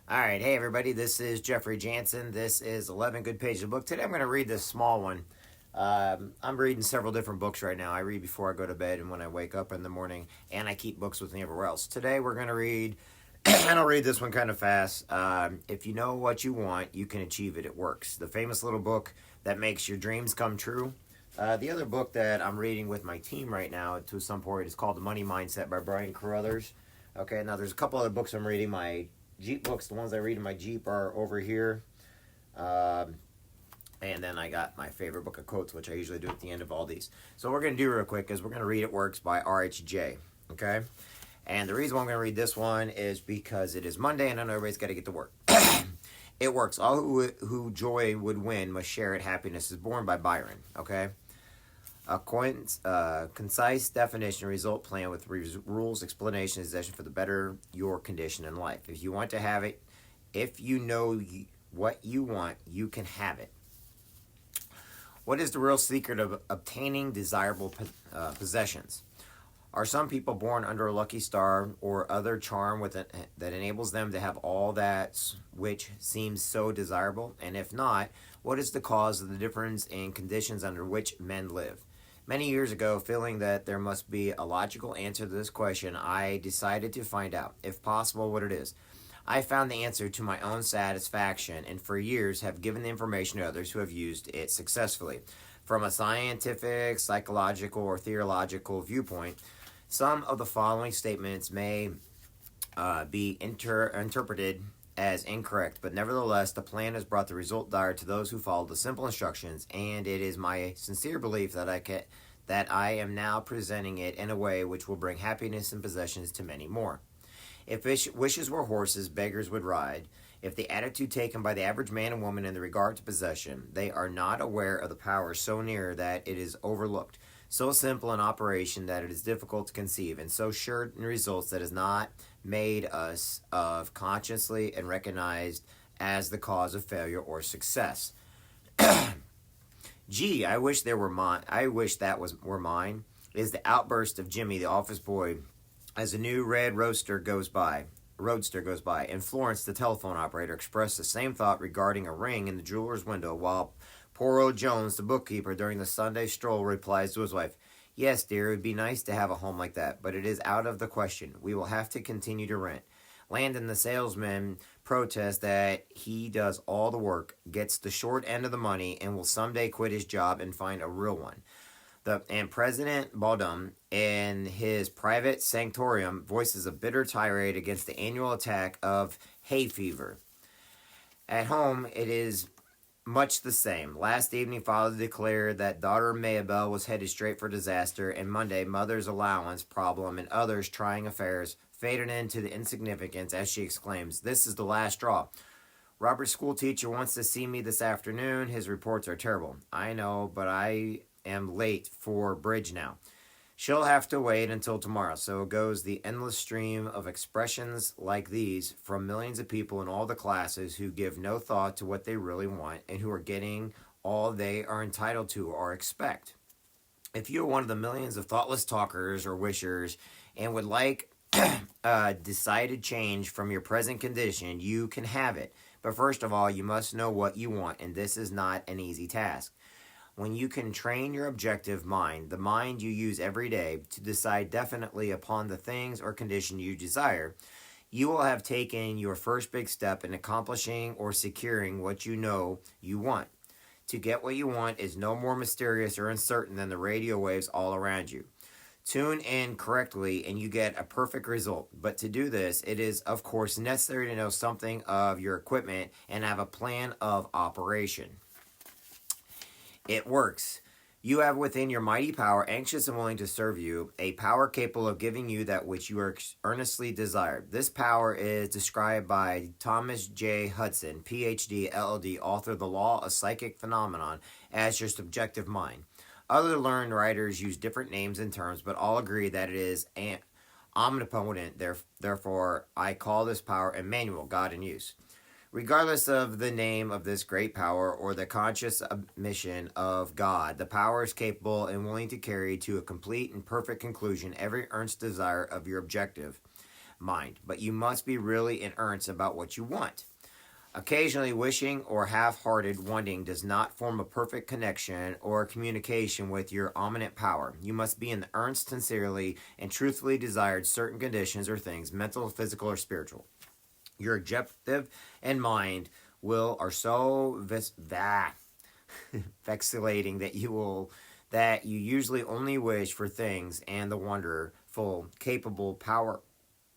All right, hey everybody, this is Jeffrey Jansen. This is 11 Good Pages of Book. Today I'm going to read this small one. I'm reading several different books right now. I read before I go to bed and when I wake up in the morning, and I keep books with me everywhere else. Today we're going to read, and I'll read this one kind of fast. If you know what you want, you can achieve it. It works. The famous little book that makes your dreams come true. The other book that I'm reading with my team right now to some point is called The Money Mindset by Brian Carruthers. Okay, now there's a couple other books I'm reading. My Jeep books, the ones I read in my Jeep, are over here. And then I got my favorite book of quotes, which I usually do at the end of all these. So what we're going to do real quick is we're going to read It Works by R.H.J. Okay? And the reason why I'm going to read this one is because it is Monday and I know everybody's got to get to work. It works. All who joy would win must share it. Happiness is born by Byron. Okay? A concise definition, result plan with rules, explanation, suggestion for the better your condition in life. If you want to have it, if you know what you want, you can have it. What is the real secret of obtaining desirable possessions? Are some people born under a lucky star or other charm that enables them to have all that which seems so desirable? And if not, what is the cause of the difference in conditions under which men live? Many years ago, feeling that there must be a logical answer to this question, I decided to find out, if possible, what it is. I found the answer to my own satisfaction and for years have given the information to others who have used it successfully. From a scientific, psychological, or theological viewpoint, some of the following statements may be interpreted as incorrect, but nevertheless, the plan has brought the result desired to those who follow the simple instructions, and it is my sincere belief that I am now presenting it in a way which will bring happiness and possessions to many more. If wishes were horses, beggars would ride. If the attitude taken by the average man and woman in the regard to possession, they are not aware of the power so near that it is overlooked, so simple in operation that it is difficult to conceive, and so sure in results that is not made us of consciously and recognized as the cause of failure or success. Gee, I wish there were mine. I wish that were mine. Is the outburst of Jimmy, the office boy, as a new red roadster goes by, and Florence, the telephone operator, expressed the same thought regarding a ring in the jeweler's window, while poor old Jones, the bookkeeper, during the Sunday stroll, replies to his wife, "Yes, dear, it would be nice to have a home like that, but it is out of the question. We will have to continue to rent." Landon, the salesman, protests that he does all the work, gets the short end of the money, and will someday quit his job and find a real one. And President Baudum, in his private sanctorium, voices a bitter tirade against the annual attack of hay fever. At home, it is much the same. Last evening, father declared that daughter Maybelle was headed straight for disaster, and Monday, mother's allowance problem and others trying affairs faded into the insignificance as she exclaims, "This is the last straw. Robert's school teacher wants to see me this afternoon. His reports are terrible. I know, but I am late for bridge now. She'll have to wait until tomorrow." So goes the endless stream of expressions like these from millions of people in all the classes who give no thought to what they really want and who are getting all they are entitled to or expect. If you're one of the millions of thoughtless talkers or wishers and would like decided change from your present condition, you can have it. But first of all, you must know what you want, and this is not an easy task. When you can train your objective mind, the mind you use every day, to decide definitely upon the things or condition you desire, you will have taken your first big step in accomplishing or securing what you know you want. To get what you want is no more mysterious or uncertain than the radio waves all around you. Tune in correctly and you get a perfect result. But to do this, it is, of course, necessary to know something of your equipment and have a plan of operation. It works. You have within your mighty power, anxious and willing to serve you, a power capable of giving you that which you earnestly desired. This power is described by Thomas J. Hudson, Ph.D., LLD, author of The Law of Psychic Phenomenon, as your subjective mind. Other learned writers use different names and terms, but all agree that it is omnipotent. Therefore, I call this power Emmanuel, God in use. Regardless of the name of this great power or the conscious admission of God, the power is capable and willing to carry to a complete and perfect conclusion every earnest desire of your objective. mind, but you must be really in earnest about what you want. Occasionally, wishing or half-hearted wanting does not form a perfect connection or communication with your omniscient power. You must be in the earnest, sincerely, and truthfully desired certain conditions or things, mental, physical, or spiritual. Your objective and mind will are so vacillating that you usually only wish for things, and the wonderful, capable power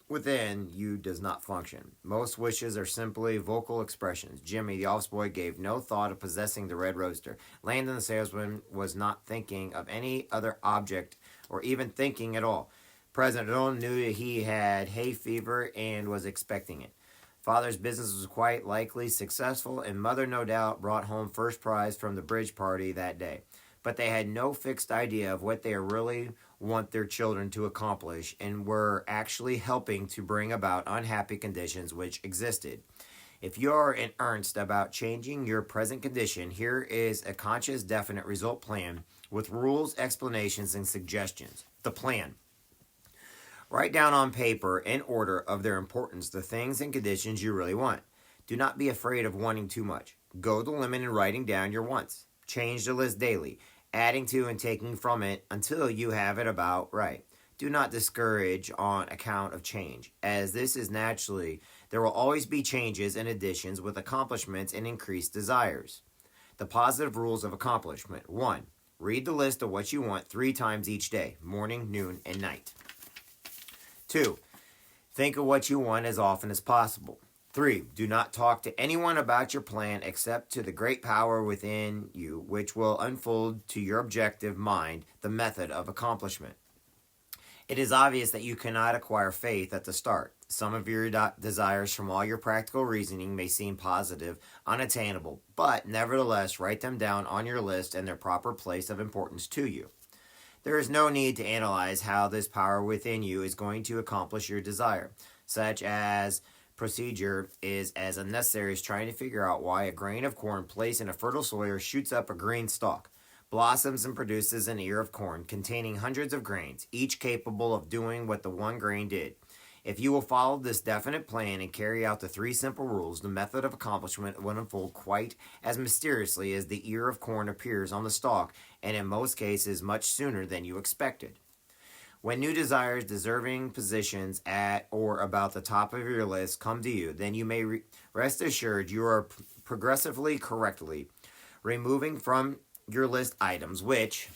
within you does not function. Most wishes are simply vocal expressions. Jimmy, the office boy, gave no thought of possessing the red roadster. Landon, the salesman, was not thinking of any other object or even thinking at all. President Dillon knew that he had hay fever and was expecting it. Father's business was quite likely successful, and Mother no doubt brought home first prize from the bridge party that day. But they had no fixed idea of what they really want their children to accomplish, and were actually helping to bring about unhappy conditions which existed. If you are in earnest about changing your present condition, here is a conscious, definite result plan with rules, explanations, and suggestions. The plan. Write down on paper, in order of their importance, the things and conditions you really want. Do not be afraid of wanting too much. Go the limit in writing down your wants. Change the list daily, adding to and taking from it until you have it about right. Do not discourage on account of change, as this is naturally. There will always be changes and additions with accomplishments and increased desires. The positive rules of accomplishment. 1. Read the list of what you want 3 times each day, morning, noon, and night. 2. Think of what you want as often as possible. 3. Do not talk to anyone about your plan except to the great power within you, which will unfold to your objective mind the method of accomplishment. It is obvious that you cannot acquire faith at the start. Some of your desires from all your practical reasoning may seem positive, unattainable, but nevertheless write them down on your list in their proper place of importance to you. There is no need to analyze how this power within you is going to accomplish your desire. Such as procedure is as unnecessary as trying to figure out why a grain of corn placed in a fertile soil shoots up a green stalk, blossoms, and produces an ear of corn containing hundreds of grains, each capable of doing what the one grain did. If you will follow this definite plan and carry out the 3 simple rules, the method of accomplishment will unfold quite as mysteriously as the ear of corn appears on the stalk, and in most cases much sooner than you expected. When new desires, deserving positions at or about the top of your list come to you, then you may rest assured you are progressively correctly removing from your list items which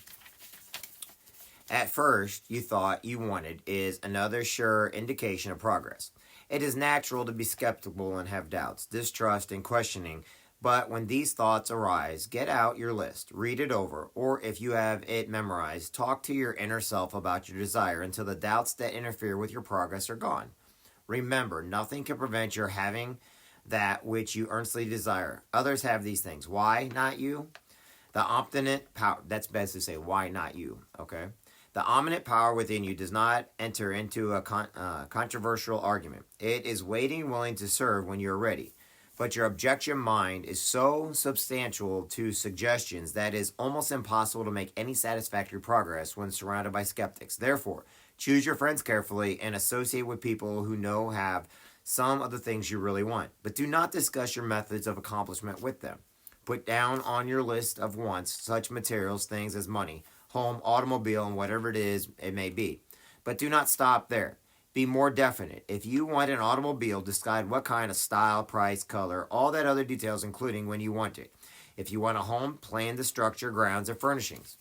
at first you thought you wanted is another sure indication of progress. It is natural to be skeptical and have doubts, distrust, and questioning, but when these thoughts arise, get out your list, read it over, or if you have it memorized, talk to your inner self about your desire until the doubts that interfere with your progress are gone. Remember, nothing can prevent your having that which you earnestly desire. Others have these things. Why not you? The omniscient power, that's best to say, why not you, okay? The omniscient power within you does not enter into a controversial argument. It is waiting, willing to serve when you're ready. But your objection mind is so substantial to suggestions that it is almost impossible to make any satisfactory progress when surrounded by skeptics. Therefore, choose your friends carefully and associate with people who have some of the things you really want. But do not discuss your methods of accomplishment with them. Put down on your list of wants such materials, things as money, home, automobile, and whatever it may be. But do not stop there. Be more definite. If you want an automobile, decide what kind of style, price, color, all that other details, including when you want it. If you want a home, plan the structure, grounds, and furnishings.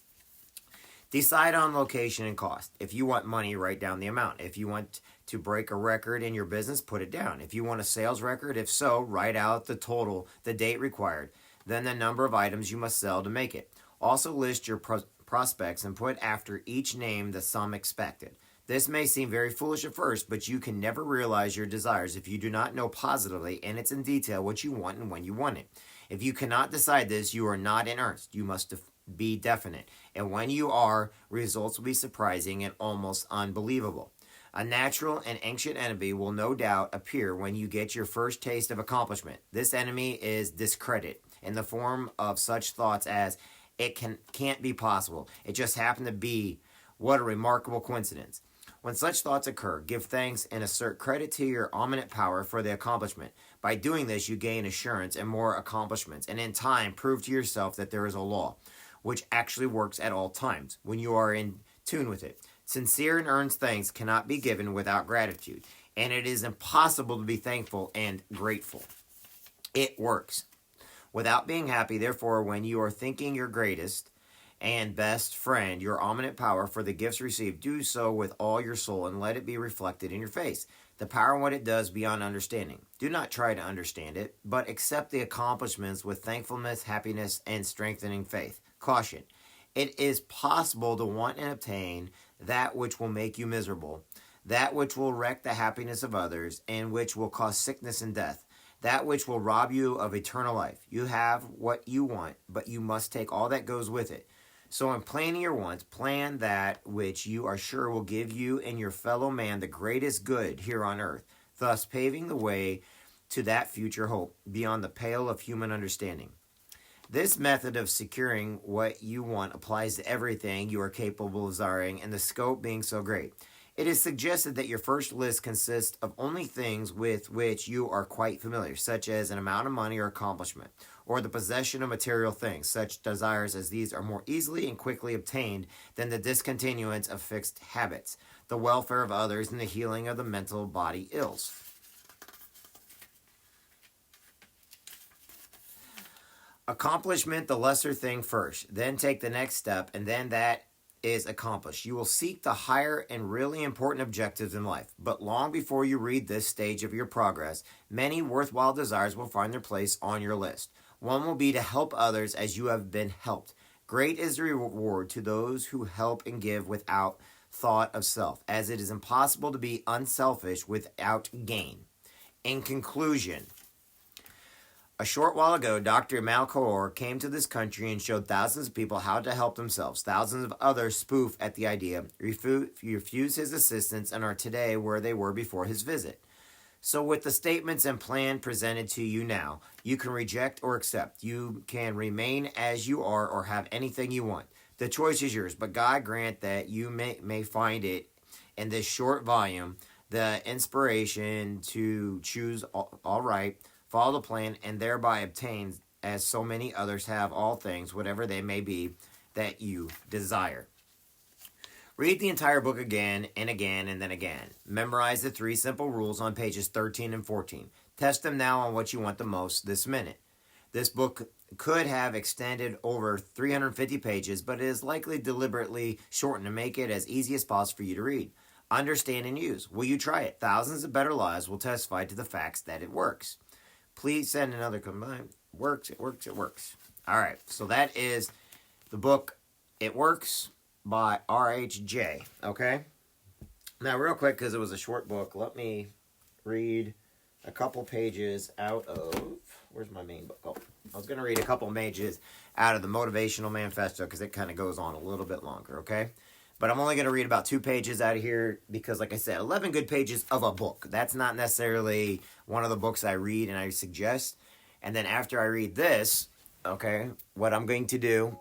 Decide on location and cost. If you want money, write down the amount. If you want to break a record in your business, put it down. If you want a sales record, if so, write out the total, the date required, then the number of items you must sell to make it. Also list your prospects and put after each name the sum expected. This may seem very foolish at first, but you can never realize your desires if you do not know positively and it's in detail what you want and when you want it. If you cannot decide this, you are not in earnest. You must be definite. And when you are, results will be surprising and almost unbelievable. A natural and ancient enemy will no doubt appear when you get your first taste of accomplishment. This enemy is discredit in the form of such thoughts as, it can't be possible. It just happened to be. What a remarkable coincidence. When such thoughts occur, give thanks and assert credit to your omniscient power for the accomplishment. By doing this, you gain assurance and more accomplishments, and in time, prove to yourself that there is a law which actually works at all times when you are in tune with it. Sincere and earnest thanks cannot be given without gratitude, and it is impossible to be thankful and grateful. It works. Without being happy, therefore, when you are thinking your greatest and best friend, your omniscient power for the gifts received, do so with all your soul and let it be reflected in your face. The power and what it does beyond understanding. Do not try to understand it, but accept the accomplishments with thankfulness, happiness, and strengthening faith. Caution. It is possible to want and obtain that which will make you miserable, that which will wreck the happiness of others, and which will cause sickness and death, that which will rob you of eternal life. You have what you want, but you must take all that goes with it. So in planning your wants, plan that which you are sure will give you and your fellow man the greatest good here on earth, thus paving the way to that future hope beyond the pale of human understanding. This method of securing what you want applies to everything you are capable of desiring, and the scope being so great. It is suggested that your first list consists of only things with which you are quite familiar, such as an amount of money or accomplishment, or the possession of material things. Such desires as these are more easily and quickly obtained than the discontinuance of fixed habits, the welfare of others, and the healing of the mental body ills. Accomplishment, the lesser thing first, then take the next step, and then that is accomplished. You will seek the higher and really important objectives in life. But long before you read this stage of your progress, many worthwhile desires will find their place on your list. One will be to help others as you have been helped. Great is the reward to those who help and give without thought of self, as it is impossible to be unselfish without gain. In conclusion, a short while ago, Dr. Malkaor came to this country and showed thousands of people how to help themselves. Thousands of others spoof at the idea, refuse his assistance, and are today where they were before his visit. So with the statements and plan presented to you now, you can reject or accept. You can remain as you are or have anything you want. The choice is yours, but God grant that you may find it in this short volume, the inspiration to choose all right, follow the plan, and thereby obtain, as so many others have, all things, whatever they may be, that you desire. Read the entire book again and again and then again. Memorize the 3 simple rules on pages 13 and 14. Test them now on what you want the most this minute. This book could have extended over 350 pages, but it is likely deliberately shortened to make it as easy as possible for you to read. Understand and use. Will you try it? Thousands of better lives will testify to the facts that it works. Please send another combined. It works. All right, so that is the book, It Works, by R.H.J., okay? Now, real quick, because it was a short book, let me read a couple pages out of... Where's my main book? Oh, I was going to read a couple pages out of the Motivational Manifesto, because it kind of goes on a little bit longer, okay? But I'm only going to read about 2 pages out of here because, like I said, 11 good pages of a book. That's not necessarily one of the books I read and I suggest. And then after I read this, okay, what I'm going to do...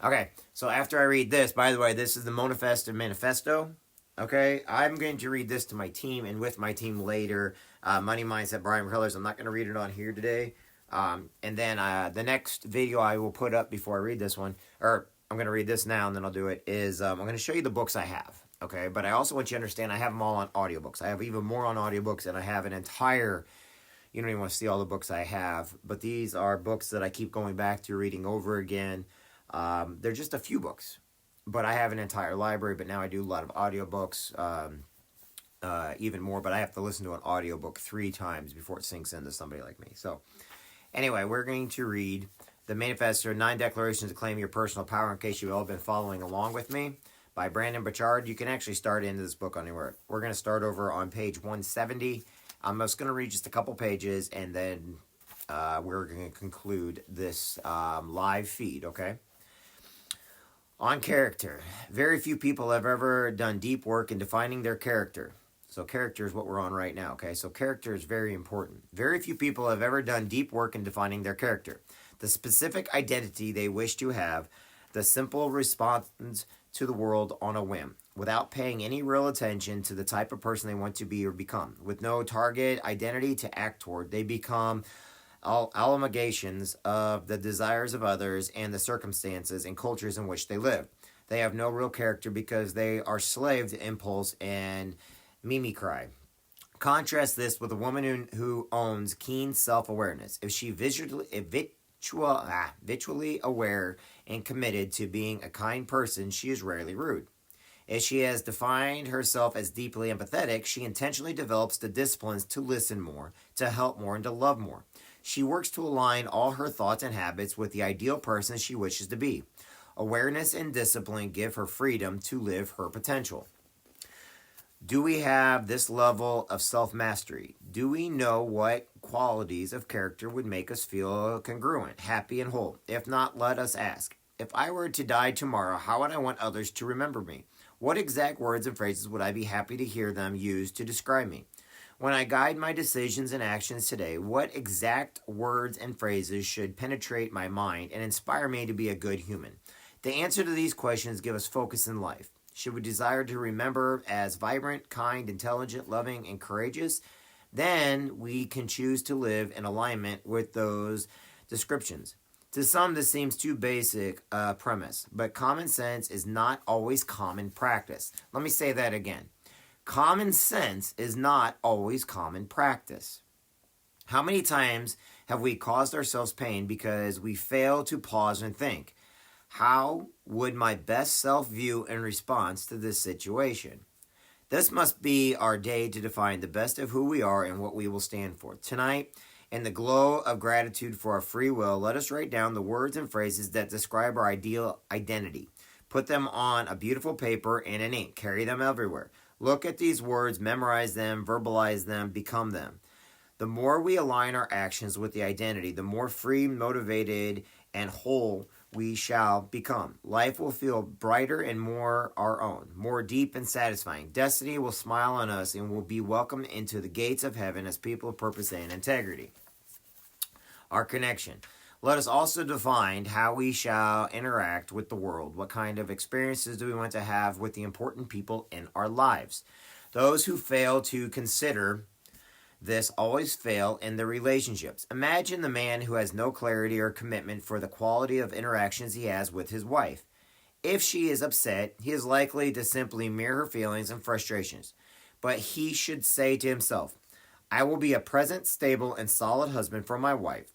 Okay, so after I read this, by the way, this is the Manifesto. Okay, I'm going to read this to my team and with my team later. Money Mindset, Brian Colors. I'm not going to read it on here today. And then the next video I will put up before I read this one, or I'm going to read this now and then I'll do it, is I'm going to show you the books I have. Okay, but I also want you to understand I have them all on audiobooks. I have even more on audiobooks, and I have an entire... You don't even want to see all the books I have, but these are books that I keep going back to, reading over again. They're just a few books, but I have an entire library, but now I do a lot of audiobooks, even more, but I have to listen to an audiobook 3 times before it sinks into somebody like me. So anyway, we're going to read the Manifesto, 9 Declarations to Claim Your Personal Power, in case you've all been following along with me, by Brandon Burchard. You can actually start into this book anywhere. We're going to start over on page 170. I'm just going to read just a couple pages, and then we're going to conclude this live feed, okay? On character. Very few people have ever done deep work in defining their character. So character is what we're on right now, okay? So character is very important. Very few people have ever done deep work in defining their character. The specific identity they wish to have, the simple response to the world on a whim, without paying any real attention to the type of person they want to be or become. With no target identity to act toward, they become amalgamations of the desires of others and the circumstances and cultures in which they live. They have no real character because they are slave to impulse and mimicry. Contrast this with a woman who owns keen self-awareness. If she visually aware and committed to being a kind person, she is rarely rude. If she has defined herself as deeply empathetic, she intentionally develops the disciplines to listen more, to help more, and to love more. She works to align all her thoughts and habits with the ideal person she wishes to be. Awareness and discipline give her freedom to live her potential. Do we have this level of self-mastery? Do we know what qualities of character would make us feel congruent, happy, and whole? If not, let us ask. If I were to die tomorrow, how would I want others to remember me? What exact words and phrases would I be happy to hear them use to describe me? When I guide my decisions and actions today, what exact words and phrases should penetrate my mind and inspire me to be a good human? The answer to these questions give us focus in life. Should we desire to remember as vibrant, kind, intelligent, loving, and courageous? Then we can choose to live in alignment with those descriptions. To some, this seems too basic a premise, but common sense is not always common practice. Let me say that again. Common sense is not always common practice. How many times have we caused ourselves pain because we fail to pause and think? How would my best self view in response to this situation? This must be our day to define the best of who we are and what we will stand for. Tonight, in the glow of gratitude for our free will, let us write down the words and phrases that describe our ideal identity. Put them on a beautiful paper and in ink. Carry them everywhere. Look at these words, memorize them, verbalize them, become them. The more we align our actions with the identity, the more free, motivated, and whole we shall become. Life will feel brighter and more our own, more deep and satisfying. Destiny will smile on us and will be welcomed into the gates of heaven as people of purpose and integrity. Our connection. Let us also define how we shall interact with the world. What kind of experiences do we want to have with the important people in our lives? Those who fail to consider this always fail in their relationships. Imagine the man who has no clarity or commitment for the quality of interactions he has with his wife. If she is upset, he is likely to simply mirror her feelings and frustrations. But he should say to himself, I will be a present, stable, and solid husband for my wife.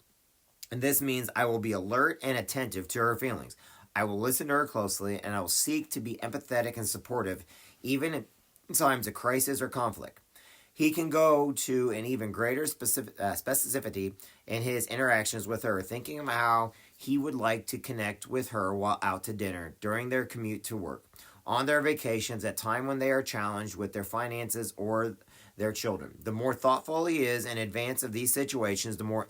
And this means I will be alert and attentive to her feelings. I will listen to her closely, and I will seek to be empathetic and supportive, even in times of crisis or conflict. He can go to an even greater specificity in his interactions with her, thinking of how he would like to connect with her while out to dinner, during their commute to work, on their vacations, at time when they are challenged with their finances or their children. The more thoughtful he is in advance of these situations, the more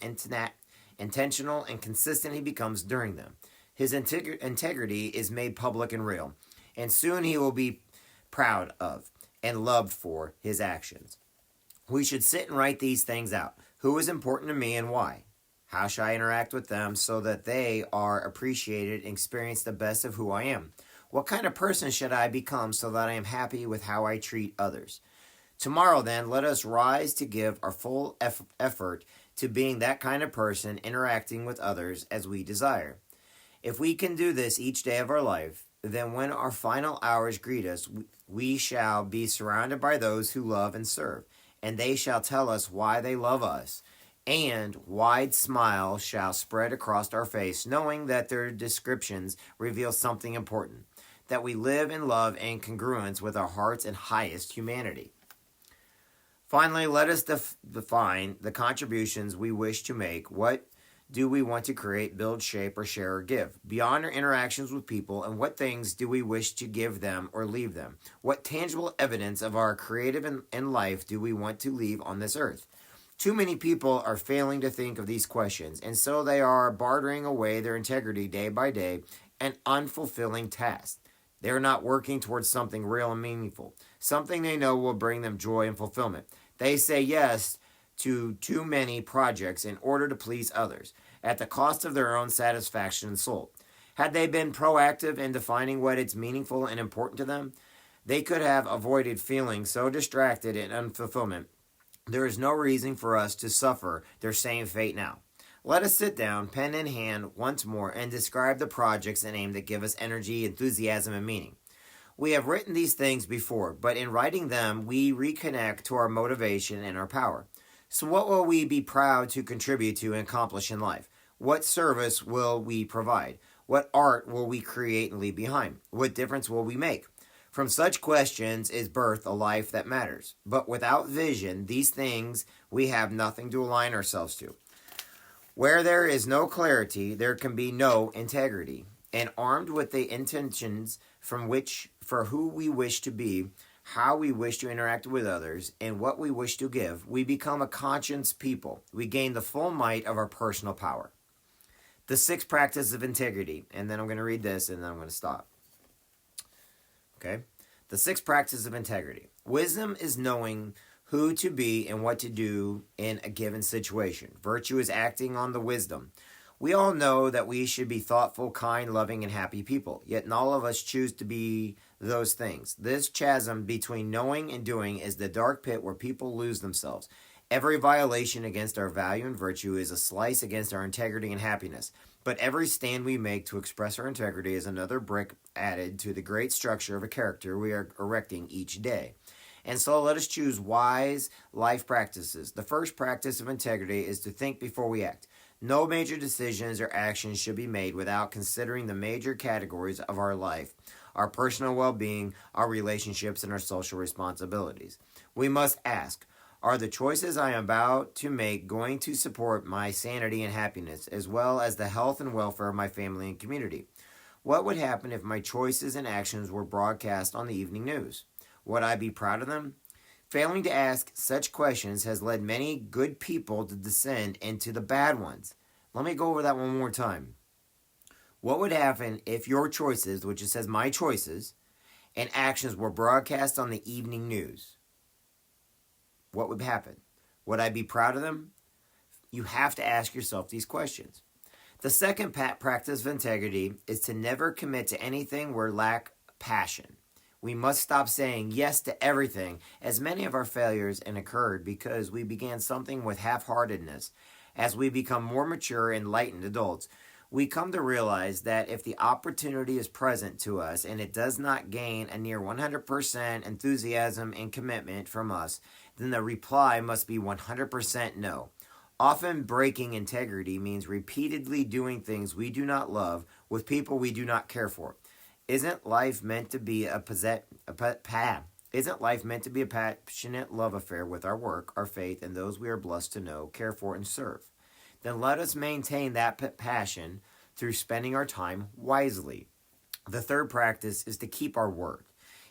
intentional and consistent he becomes during them. His integrity is made public and real, and soon he will be proud of and loved for his actions. We should sit and write these things out. Who is important to me and why? How shall I interact with them so that they are appreciated and experience the best of who I am? What kind of person should I become so that I am happy with how I treat others? Tomorrow, then, let us rise to give our full effort to being that kind of person, interacting with others as we desire. If we can do this each day of our life, then when our final hours greet us, we shall be surrounded by those who love and serve, and they shall tell us why they love us, and wide smile shall spread across our face, knowing that their descriptions reveal something important, that we live in love and congruence with our hearts and highest humanity. Finally, let us define the contributions we wish to make. What do we want to create, build, shape, or share, or give? Beyond our interactions with people, and what things do we wish to give them or leave them? What tangible evidence of our creative in life do we want to leave on this earth? Too many people are failing to think of these questions, and so they are bartering away their integrity day by day, an unfulfilling task. They are not working towards something real and meaningful, something they know will bring them joy and fulfillment. They say yes to too many projects in order to please others, at the cost of their own satisfaction and soul. Had they been proactive in defining what is meaningful and important to them, they could have avoided feeling so distracted and unfulfillment. There is no reason for us to suffer their same fate now. Let us sit down, pen in hand, once more, and describe the projects and aim that give us energy, enthusiasm, and meaning. We have written these things before, but in writing them, we reconnect to our motivation and our power. So, what will we be proud to contribute to and accomplish in life? What service will we provide? What art will we create and leave behind? What difference will we make? From such questions is birthed a life that matters. But without vision, these things we have nothing to align ourselves to. Where there is no clarity, there can be no integrity. And armed with the intentions for who we wish to be, how we wish to interact with others, and what we wish to give, we become a conscious people. We gain the full might of our personal power. The sixth practice of integrity. And then I'm going to read this and then I'm going to stop. Okay? The sixth practice of integrity. Wisdom is knowing who to be and what to do in a given situation. Virtue is acting on the wisdom. We all know that we should be thoughtful, kind, loving, and happy people, yet not all of us choose to be those things. This chasm between knowing and doing is the dark pit where people lose themselves. Every violation against our value and virtue is a slice against our integrity and happiness. But every stand we make to express our integrity is another brick added to the great structure of a character we are erecting each day. And so let us choose wise life practices. The first practice of integrity is to think before we act. No major decisions or actions should be made without considering the major categories of our life, our personal well-being, our relationships, and our social responsibilities. We must ask, are the choices I am about to make going to support my sanity and happiness, as well as the health and welfare of my family and community? What would happen if my choices and actions were broadcast on the evening news? Would I be proud of them? Failing to ask such questions has led many good people to descend into the bad ones. Let me go over that one more time. What would happen if your choices, which it says my choices, and actions were broadcast on the evening news? What would happen? Would I be proud of them? You have to ask yourself these questions. The second practice of integrity is to never commit to anything where lack passion. We must stop saying yes to everything, as many of our failures occurred because we began something with half-heartedness. As we become more mature, enlightened adults, we come to realize that if the opportunity is present to us and it does not gain a near 100% enthusiasm and commitment from us, then the reply must be 100% no. Often breaking integrity means repeatedly doing things we do not love with people we do not care for. Isn't life meant to be a passionate love affair with our work, our faith, and those we are blessed to know, care for, and serve? Then let us maintain that passion through spending our time wisely. The third practice is to keep our word.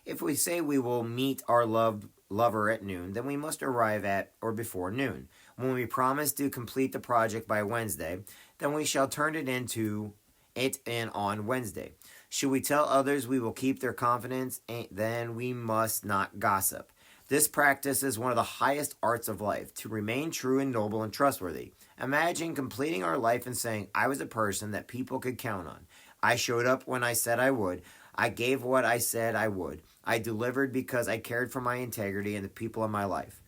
If we say we will meet our lover at noon, then we must arrive at or before noon. When we promise to complete the project by Wednesday, then we shall turn it in on Wednesday. Should we tell others we will keep their confidence, then we must not gossip. This practice is one of the highest arts of life, to remain true and noble and trustworthy. Imagine completing our life and saying, I was a person that people could count on. I showed up when I said I would. I gave what I said I would. I delivered because I cared for my integrity and the people in my life.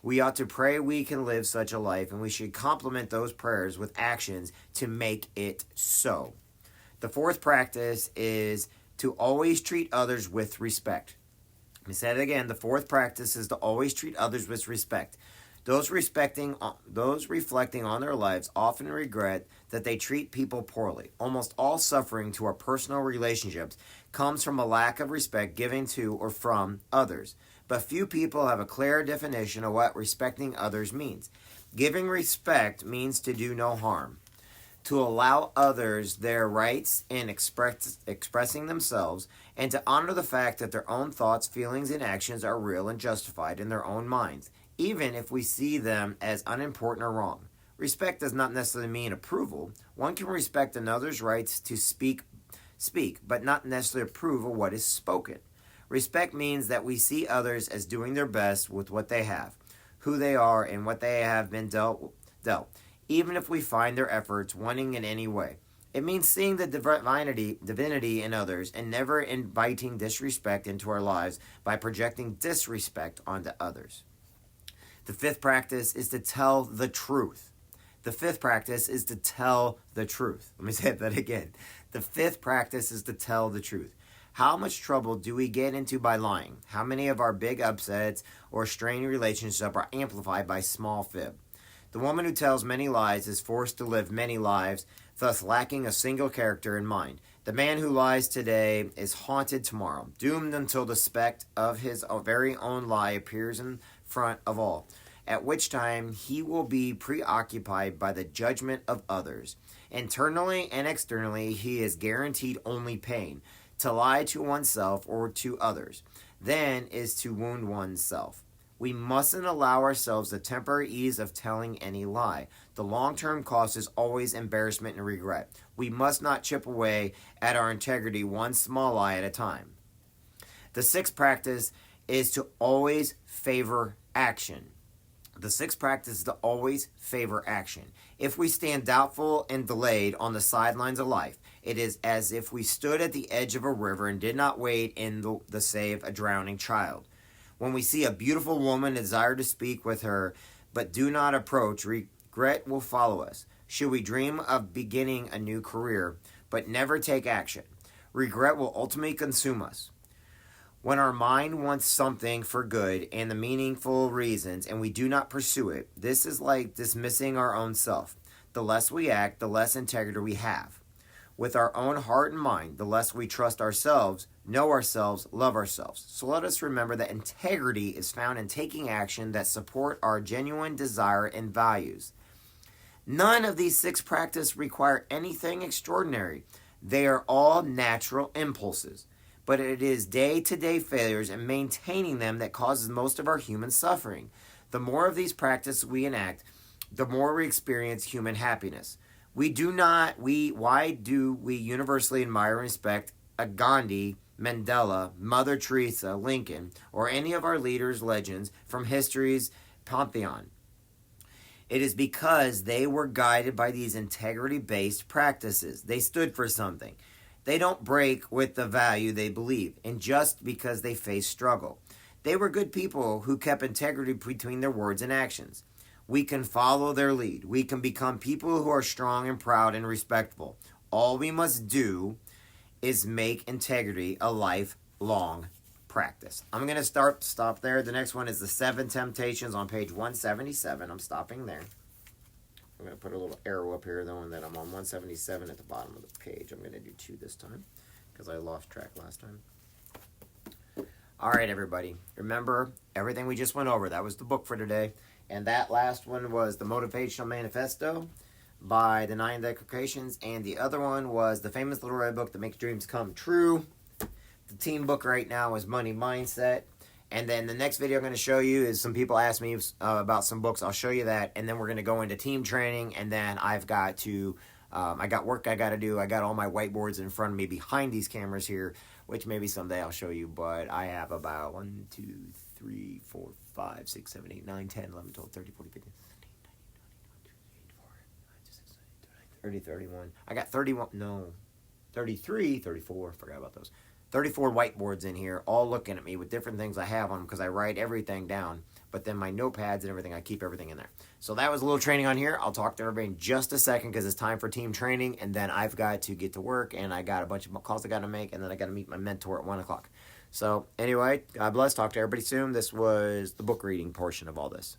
We ought to pray we can live such a life, and we should complement those prayers with actions to make it so. The fourth practice is to always treat others with respect. Let me say it again. The fourth practice is to always treat others with respect. Those reflecting on their lives often regret that they treat people poorly. Almost all suffering to our personal relationships comes from a lack of respect given to or from others. But few people have a clear definition of what respecting others means. Giving respect means to do no harm, to allow others their rights in expressing themselves, and to honor the fact that their own thoughts, feelings, and actions are real and justified in their own minds, even if we see them as unimportant or wrong. Respect does not necessarily mean approval. One can respect another's rights to speak, but not necessarily approve of what is spoken. Respect means that we see others as doing their best with what they have, who they are, and what they have been dealt, even if we find their efforts wanting in any way. It means seeing the divinity in others and never inviting disrespect into our lives by projecting disrespect onto others. The fifth practice is to tell the truth. The fifth practice is to tell the truth. Let me say that again. The fifth practice is to tell the truth. How much trouble do we get into by lying? How many of our big upsets or strained relationships are amplified by small fib? The woman who tells many lies is forced to live many lives, thus lacking a single character in mind. The man who lies today is haunted tomorrow, doomed until the speck of his very own lie appears in front of all, at which time he will be preoccupied by the judgment of others. Internally and externally, he is guaranteed only pain. To lie to oneself or to others, then, is to wound oneself. We mustn't allow ourselves the temporary ease of telling any lie. The long-term cost is always embarrassment and regret. We must not chip away at our integrity one small lie at a time. The sixth practice is to always favor action. The sixth practice is to always favor action. If we stand doubtful and delayed on the sidelines of life, it is as if we stood at the edge of a river and did not wade in to save a drowning child. When we see a beautiful woman and desire to speak with her, but do not approach, regret will follow us. Should we dream of beginning a new career, but never take action, regret will ultimately consume us. When our mind wants something for good and the meaningful reasons, and we do not pursue it, this is like dismissing our own self. The less we act, the less integrity we have. With our own heart and mind, the less we trust ourselves, know ourselves, love ourselves. So let us remember that integrity is found in taking action that support our genuine desire and values. None of these six practices require anything extraordinary. They are all natural impulses. But it is day-to-day failures and maintaining them that causes most of our human suffering. The more of these practices we enact, the more we experience human happiness. Why do we universally admire and respect a Gandhi, Mandela, Mother Teresa, Lincoln, or any of our leaders' legends from history's pantheon? It is because they were guided by these integrity-based practices. They stood for something. They don't break with the value they believe, and just because they face struggle. They were good people who kept integrity between their words and actions. We can follow their lead. We can become people who are strong and proud and respectful. All we must do is make integrity a lifelong practice. I'm going to stop there. The next one is the 7 Temptations on page 177. I'm stopping there. I'm going to put a little arrow up here, though, and then I'm on 177 at the bottom of the page. I'm going to do 2 this time because I lost track last time. All right, everybody. Remember everything we just went over. That was the book for today. And that last one was the Motivational Manifesto by the 9 Declarations. And the other one was the famous Little Red Book that makes dreams come true. The team book right now is Money Mindset. And then the next video I'm going to show you is some people asked me about some books. I'll show you that. And then we're going to go into team training. And then I've got to, I got work I got to do. I got all my whiteboards in front of me behind these cameras here, which maybe someday I'll show you. But I have about 1, 2, 3, 4, 5, 6, 7, 8, 9, 10, 11, 12, 13, 14, 15, 30, 31. I got 31, no, 33, 34, forgot about those. 34 whiteboards in here, all looking at me with different things I have on them because I write everything down. But then my notepads and everything, I keep everything in there. So that was a little training on here. I'll talk to everybody in just a second because it's time for team training. And then I've got to get to work and I got a bunch of calls I got to make. And then I got to meet my mentor at 1 o'clock. So anyway, God bless. Talk to everybody soon. This was the book reading portion of all this.